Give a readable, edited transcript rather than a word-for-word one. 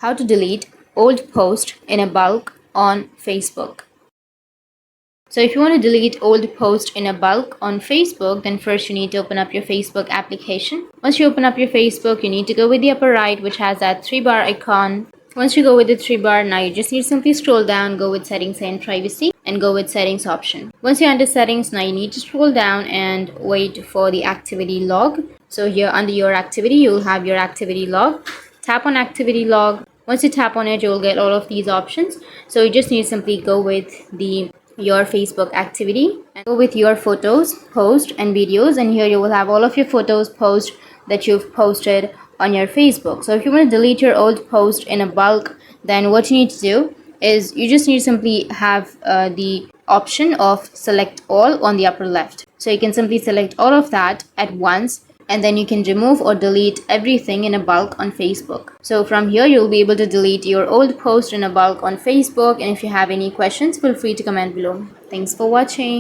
how to delete old post in a bulk on Facebook. So if you want to delete old post in a bulk on Facebook, then first you need to open up your Facebook application. Once you open up your Facebook, you need to go with the upper right, which has that 3-bar icon. Once you go with the 3-bar, now you just need to simply scroll down, go with settings and privacy, and go with settings option. Once you're under settings, now you need to scroll down and wait for the activity log. So here under your activity, you'll have your activity log. Tap on activity log. Once you tap on it, you'll get all of these options. So you just need to simply go with your Facebook activity and go with your photos, post and videos, and here you will have all of your photos, posts that you've posted on your Facebook. So if you want to delete your old post in a bulk, then what you need to do is you just need to simply have the option of select all on the upper left. So you can simply select all of that at once, and then you can remove or delete everything in a bulk on Facebook. So from here you'll be able to delete your old post in a bulk on Facebook, and if you have any questions, feel free to comment below. Thanks for watching.